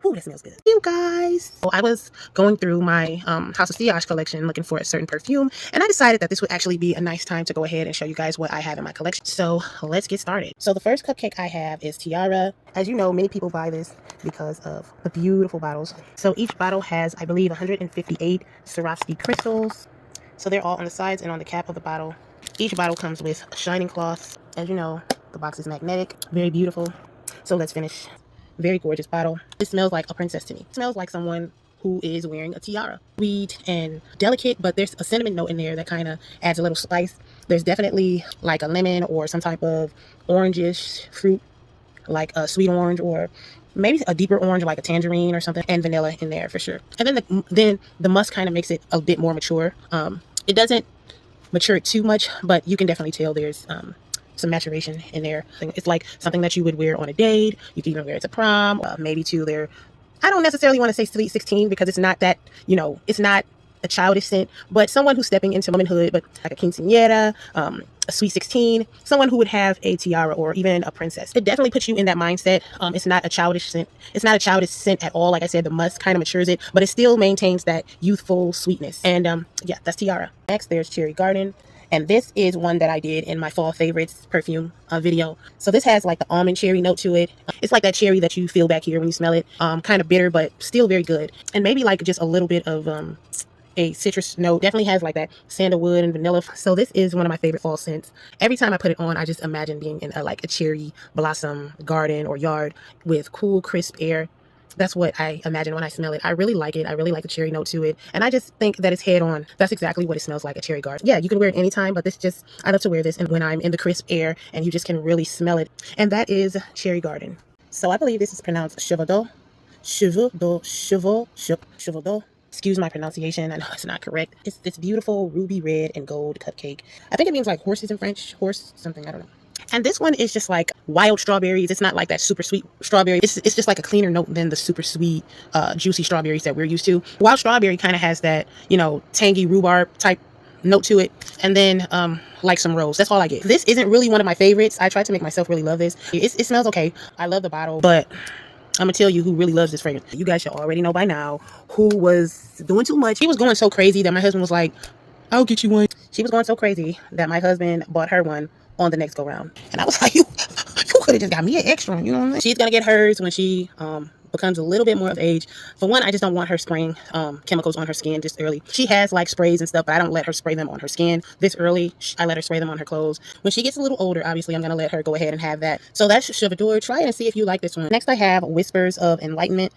Ooh, that smells good. You guys. So I was going through my House of Sillage collection looking for a certain perfume, and I decided that this would actually be a nice time to go ahead and show you guys what I have in my collection. So let's get started. So the first cupcake I have is Tiara. As you know, many people buy this because of the beautiful bottles. So each bottle has, I believe, 158 Swarovski crystals. So they're all on the sides and on the cap of the bottle. Each bottle comes with a shining cloth. As you know, the box is magnetic, very beautiful. So let's finish. Very gorgeous bottle. It smells like a princess to me. It smells like someone who is wearing a tiara. Sweet and delicate, but there's a cinnamon note in there that kind of adds a little spice. There's definitely like a lemon or some type of orangish fruit, like a sweet orange or maybe a deeper orange like a tangerine or something, and vanilla in there for sure. And then the musk kind of makes it a bit more mature. It doesn't mature too much, but you can definitely tell there's some maturation in there. It's like something that you would wear on a date. You can even wear it to prom, maybe to their, I don't necessarily want to say sweet 16 because it's not that, it's not a childish scent, but someone who's stepping into womanhood, but like a quinceañera, a sweet 16, someone who would have a tiara or even a princess. It definitely puts you in that mindset. It's not a childish scent. It's not a childish scent at all. Like I said, the musk kind of matures it, but it still maintains that youthful sweetness. And yeah, that's Tiara. Next, there's Cherry Garden. And this is one that I did in my fall favorites perfume video. So this has like the almond cherry note to it. It's like that cherry that you feel back here when you smell it. Kind of bitter, but still very good. And maybe like just a little bit of a citrus note. Definitely has like that sandalwood and vanilla. So this is one of my favorite fall scents. Every time I put it on, I just imagine being in like a cherry blossom garden or yard with cool, crisp air. That's what I imagine when I smell it. I really like it. I really like the cherry note to it. And I just think that it's head on. That's exactly what it smells like, a cherry garden. Yeah, you can wear it anytime, but I love to wear this and when I'm in the crisp air and you just can really smell it. And that is Cherry Garden. So I believe this is pronounced Chevaudo. Chevaudo. Excuse my pronunciation. I know it's not correct. It's this beautiful ruby red and gold cupcake. I think it means like horses in French. Horse something. I don't know. And this one is just like wild strawberries. It's not like that super sweet strawberry. It's just like a cleaner note than the super sweet, juicy strawberries that we're used to. Wild strawberry kind of has that, tangy rhubarb type note to it. And then like some rose. That's all I get. This isn't really one of my favorites. I tried to make myself really love this. It smells okay. I love the bottle, but I'm gonna tell you who really loves this fragrance. You guys should already know by now who was doing too much. She was going so crazy that my husband was like, I'll get you one. She was going so crazy that my husband bought her one on the next go round. And I was like, you could have just got me an extra one, you know what I mean? She's gonna get hers when she becomes a little bit more of age. For one, I just don't want her spraying chemicals on her skin this early. She has like sprays and stuff, but I don't let her spray them on her skin this early. I let her spray them on her clothes. When she gets a little older, obviously I'm gonna let her go ahead and have that. So that's Chevaudo. Try it and see if you like this one. Next I have Whispers of Enlightenment.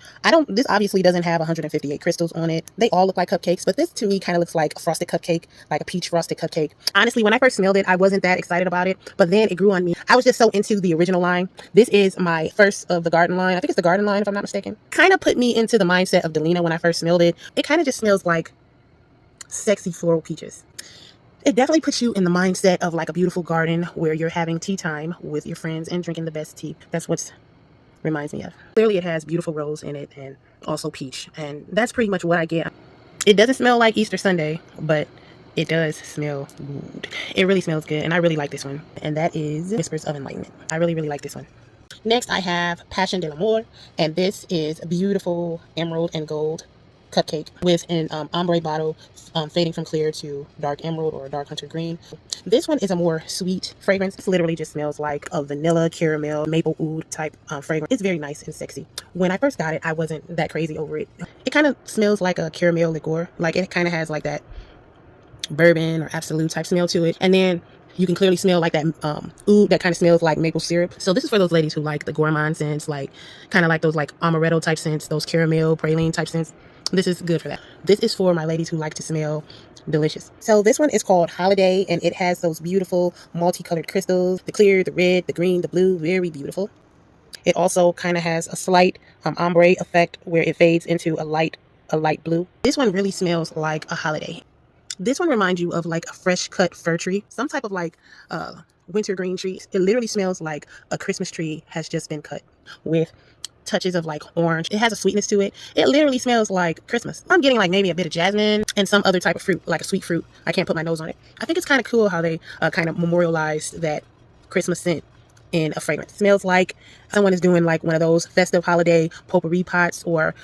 This obviously doesn't have 158 crystals on it. They all look like cupcakes, but this to me kind of looks like a frosted cupcake, like a peach frosted cupcake. Honestly, when I first smelled it, I wasn't that excited about it, but then it grew on me. I was just so into the original line. This is my first of the garden line. I think it's the garden line if I'm not mistaken. Kind of put me into the mindset of Delina when I first smelled it. It kind of just smells like sexy floral peaches. It definitely puts you in the mindset of like a beautiful garden where you're having tea time with your friends and drinking the best tea. That's what reminds me of. Clearly it has beautiful rose in it and also peach, and that's pretty much what I get. It doesn't smell like Easter Sunday, but it does smell good. It really smells good, and I really like this one. And that is Whispers of Enlightenment. I really, really like this one. Next, I have Passion de l'Amour, and this is a beautiful emerald and gold cupcake with an ombre bottle fading from clear to dark emerald or dark hunter green. This one is a more sweet fragrance. It literally just smells like a vanilla, caramel, maple oud type fragrance. It's very nice and sexy. When I first got it, I wasn't that crazy over it. It kind of smells like a caramel liqueur. Like it kind of has like that bourbon or absolute type smell to it. And then you can clearly smell like that oud that kind of smells like maple syrup. So this is for those ladies who like the gourmand scents, like kind of like those like amaretto type scents, those caramel, praline type scents. This is good for that. This is for my ladies who like to smell delicious. So this one is called Holiday, and it has those beautiful multicolored crystals, the clear, the red, the green, the blue, very beautiful. It also kind of has a slight ombre effect where it fades into a light blue. This one really smells like a holiday. This one reminds you of like a fresh cut fir tree, some type of like wintergreen trees. It literally smells like a Christmas tree has just been cut with touches of like orange. It has a sweetness to it. It literally smells like Christmas. I'm getting like maybe a bit of jasmine and some other type of fruit, like a sweet fruit. I can't put my nose on it. I think it's kind of cool how they kind of memorialized that Christmas scent in a fragrance. It smells like someone is doing like one of those festive holiday potpourri pots, or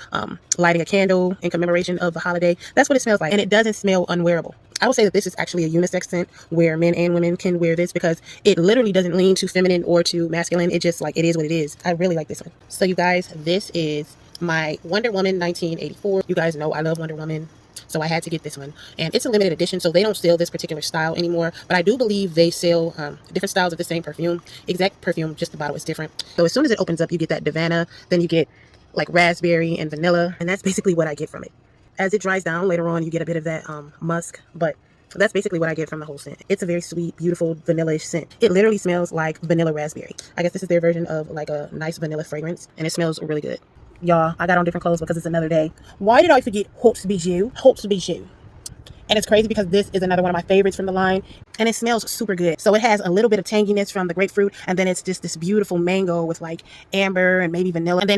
lighting a candle in commemoration of the holiday. That's what it smells like. And it doesn't smell unwearable. I would say that this is actually a unisex scent where men and women can wear this, because it literally doesn't lean too feminine or too masculine. It just like, it is what it is. I really like this one. So you guys, this is my Wonder Woman 1984. You guys know I love Wonder Woman, so I had to get this one. And it's a limited edition, so they don't sell this particular style anymore. But I do believe they sell different styles of the same perfume. Exact perfume, just the bottle is different. So as soon as it opens up, you get that Divana, then you get like raspberry and vanilla. And that's basically what I get from it. As it dries down later on, you get a bit of that musk. But that's basically what I get from the whole scent. It's a very sweet, beautiful, vanilla-ish scent. It literally smells like vanilla raspberry. I guess this is their version of like a nice vanilla fragrance. And it smells really good. Y'all, I got on different clothes because it's another day. Why did I forget Hope to Be You? Hope to Be You. And it's crazy because this is another one of my favorites from the line. And it smells super good. So it has a little bit of tanginess from the grapefruit. And then it's just this beautiful mango with like amber and maybe vanilla. And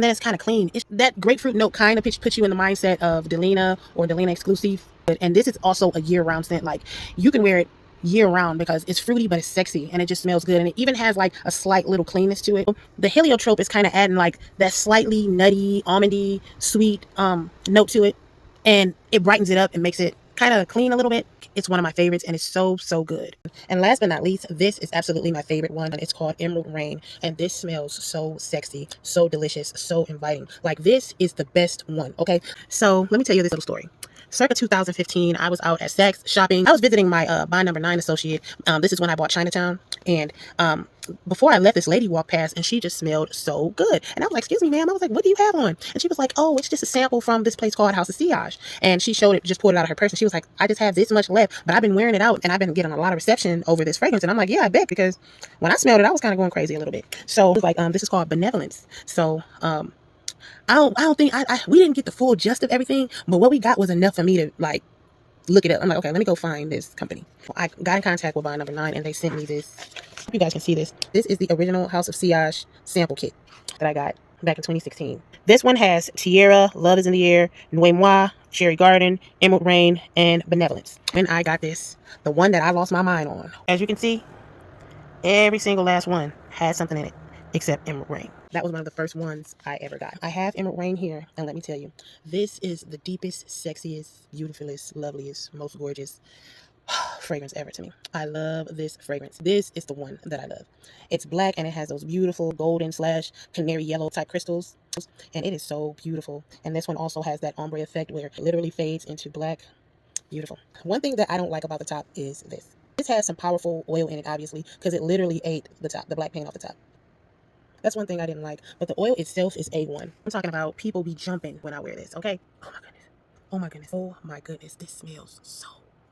then it's kind of clean. That grapefruit note kind of puts you in the mindset of Delina or Delina Exclusive. And this is also a year-round scent. Like, you can wear it year-round because it's fruity, but it's sexy, and it just smells good. And it even has like a slight little cleanness to it. The heliotrope is kind of adding like that slightly nutty, almondy, sweet note to it, and it brightens it up and makes it kind of clean a little bit. It's one of my favorites, and it's so good. And last but not least, this is absolutely my favorite one. It's called Emerald Rain, and this smells so sexy, so delicious, so inviting. Like, this is the best one. Okay, so let me tell you this little story. Circa 2015, I was out at Saks shopping. I was visiting my Buy Number 9 associate. This is when I bought Chinatown. And before I left, this lady walked past, and she just smelled so good. And I was like, excuse me, ma'am. I was like, what do you have on? And she was like, oh, it's just a sample from this place called House of Sillage. And she showed it, just pulled it out of her purse. And she was like, I just have this much left, but I've been wearing it out, and I've been getting a lot of reception over this fragrance. And I'm like, yeah, I bet, because when I smelled it, I was kind of going crazy a little bit. So it was like, this is called Benevolence. So I don't think we didn't get the full gist of everything, but what we got was enough for me to like look it up. I'm like, okay, let me go find this company. I got in contact with Buy Number 9, and they sent me this. You guys can see this. This is the original House of Sillage sample kit that I got back in 2016. This one has Tierra, Love is in the Air, Nuit Moi, Cherry Garden, Emerald Rain, and Benevolence. When I got this, the one that I lost my mind on, as you can see, every single last one had something in it except Emerald Rain. That was one of the first ones I ever got. I have Emerald Rain here, and let me tell you, this is the deepest, sexiest, beautifulest, loveliest, most gorgeous fragrance ever to me. I love this fragrance. This is the one that I love. It's black, and it has those beautiful golden / canary yellow type crystals, and it is so beautiful. And this one also has that ombre effect where it literally fades into black. Beautiful. One thing that I don't like about the top is this. This has some powerful oil in it, obviously, because it literally ate the top, the black paint off the top. That's one thing I didn't like. But the oil itself is A1. I'm talking about people be jumping when I wear this, okay? Oh my goodness. Oh my goodness. Oh my goodness. This smells so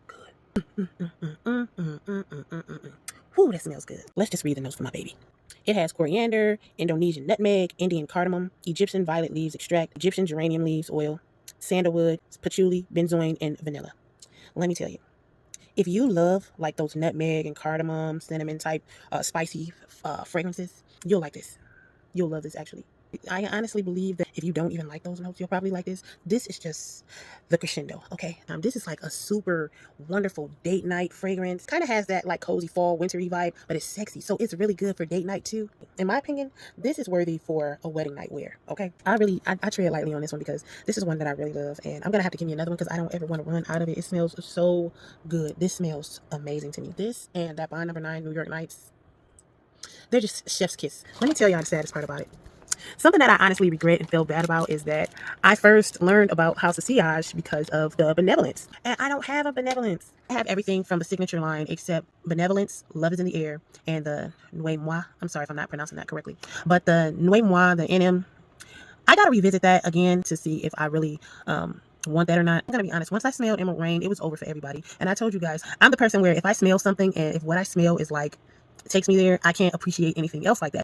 good. Whew, that smells good. Let's just read the notes for my baby. It has coriander, Indonesian nutmeg, Indian cardamom, Egyptian violet leaves extract, Egyptian geranium leaves oil, sandalwood, patchouli, benzoin, and vanilla. Let me tell you, if you love like those nutmeg and cardamom, cinnamon type spicy fragrances, you'll like this. You'll love this, actually. I honestly believe that if you don't even like those notes, you'll probably like this. This is just the crescendo, okay? This is like a super wonderful date night fragrance. Kind of has that like cozy fall, wintry vibe, but it's sexy. So it's really good for date night too. In my opinion, this is worthy for a wedding night wear, okay? I tread lightly on this one because this is one that I really love. And I'm going to have to give you another one because I don't ever want to run out of it. It smells so good. This smells amazing to me. This and that Buy Number 9 New York Nights, they're just chef's kiss. Let me tell y'all the saddest part about it. Something that I honestly regret and feel bad about is that I first learned about House of Sillage because of the Benevolence. And I don't have a Benevolence. I have everything from the signature line except Benevolence, Love is in the Air, and the Nuit Moi. I'm sorry if I'm not pronouncing that correctly. But the Nuit Moi, the NM, I got to revisit that again to see if I really want that or not. I'm gonna be honest, once I smelled Emerald Rain, it was over for everybody. And I told you guys, I'm the person where if I smell something and if what I smell is like takes me there, I can't appreciate anything else like that.